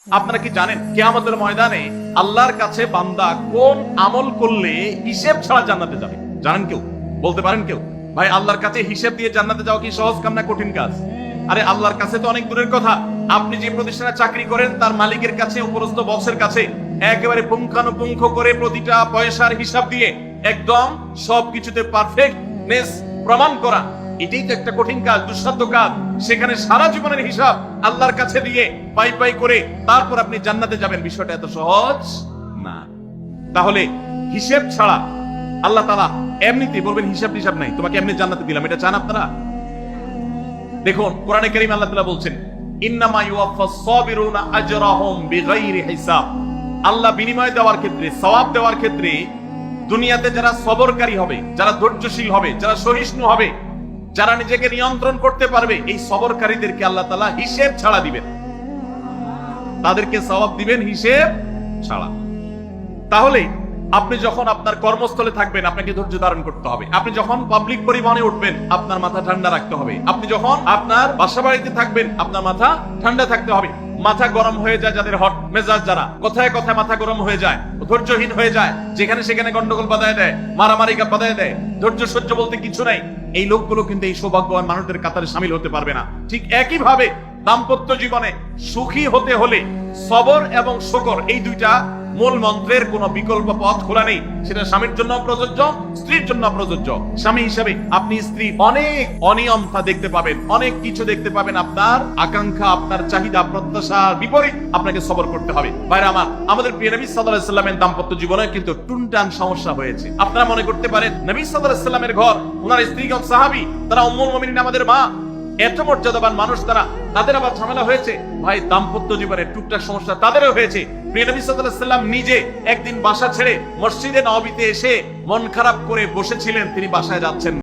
আপনারা কি জানেন কিয়ামতের ময়দানে আল্লাহর কাছে বান্দা কোন আমল করলে হিসেব ছাড়া জান্নাতে যাবে? জানেন কেউ? বলতে পারেন কেউ? ভাই, আল্লাহর কাছে হিসেব দিয়ে জান্নাতে যাওয়া কি সহজ কাম না কঠিন কাজ? আরে আল্লাহর কাছে তো অনেক দূরের কথা। আপনি যে প্রতিষ্ঠানে চাকরি করেন তার মালিকের কাছে, উপরস্থ বসের কাছে একেবারে পুঙ্খানুপুঙ্খ করে প্রতিটা পয়সার হিসাব দিয়ে একদম সবকিছুতে পারফেক্টনেস প্রমাণ করা, এটাই তো একটা কঠিন কাজ, দুঃসাধ্য কাজ। সেখানে সারা জীবনের হিসাব আল্লাহর কাছে দিয়ে পাই পাই করে তারপর আপনি জান্নাতে যাবেন, বিষয়টা এত সহজ না। তাহলে হিসেব ছাড়া আল্লাহ তাআলা এমনিতে বলবেন হিসাব টিসাব নাই, তোমাকে এমনি জান্নাতে দিলাম, এটা চান আপনারা? দেখুন কোরআনে কারীম আল্লাহ তাআলা বলছেন, ইন্নামা ইউওয়াফাস সাবিরুনা আজরাহুম বিগাইরি হিসাব। আল্লাহ বিনিময় দেওয়ার ক্ষেত্রে, সওয়াব দেওয়ার ক্ষেত্রে দুনিয়াতে যারা সবরকারী হবে, যারা ধৈর্যশীল হবে, যারা সহিষ্ণু হবে, যারা নিজেকে নিয়ন্ত্রণ করতে পারবে, এই সবরকারীদেরকে আল্লাহ তাআলা হিসেব ছাড়া দিবেন, তাদেরকে সওয়াব দিবেন হিসেব ছাড়া। তাহলে আপনি যখন আপনার কর্মস্থলে থাকবেন আপনাকে ধৈর্য ধারণ করতে হবে। আপনি যখন পাবলিক পরিবহনে উঠবেন আপনার মাথা ঠান্ডা রাখতে হবে। আপনি যখন আপনার বাসা বাড়িতে থাকবেন আপনার মাথা ঠান্ডা থাকতে হবে। মাথা গরম হয়ে যায় যাদের, হট মেজাজ যারা, কথায় কথায় মাথা গরম হয়ে যায়, ধৈর্যহীন হয়ে যায়, যেখানে সেখানে গন্ডগোল বাধায় দেয়, মারামারি বাধায় দেয়, ধৈর্য সহ্য বলতে কিছু নাই, এই লোকগুলো কিন্তু এই সৌভাগ্যবান মানুষদের কাতারে শামিল হতে পারবে না। ঠিক একই ভাবে দাম্পত্য জীবনে সুখী হতে হলে সবর এবং শুকর, এই দুইটা মূল মন্ত্রের কোন বিকল্প পথ খোলা নেই। সেটা স্বামীর জন্য প্রযোজ্য, স্ত্রীর জন্য প্রযোজ্য। স্বামী হিসেবে আপনি স্ত্রী অনেক অনিয়মতা দেখতে পাবেন, অনেক কিছু দেখতে পাবেন, আপনার আকাঙ্ক্ষা, আপনার চাহিদা, প্রত্যাশার বিপরীত আপনাকে সবর করতে হবে। ভাইরা আমার, আমাদের প্রিয় নবী সাল্লাল্লাহু আলাইহি সাল্লামের দাম্পত্য জীবনে কিন্তু টুনটান সমস্যা হয়েছে। আপনারা মনে করতে পারেন নবী সাল্লাল্লাহু আলাইহি সাল্লামের ঘর, ওনার স্ত্রীগণ সাহাবী, তারা উম্মুল মুমিনিন আমাদের মা, এত মর্যাদাবান মানুষ তারা, তাদের আবার ঝামেলা হয়েছে। ভাই, দাম্পত্য জীবনে টুকটাক সমস্যা তাদেরও হয়েছে। প্রিয় নবী সাল্লাল্লাহু আলাইহি সাল্লাম নিজে একদিন বাসা ছেড়ে মসজিদে নববীতে এসে মন খারাপ করে বসেছিলেন, তিনি বাসায় যাচ্ছেন।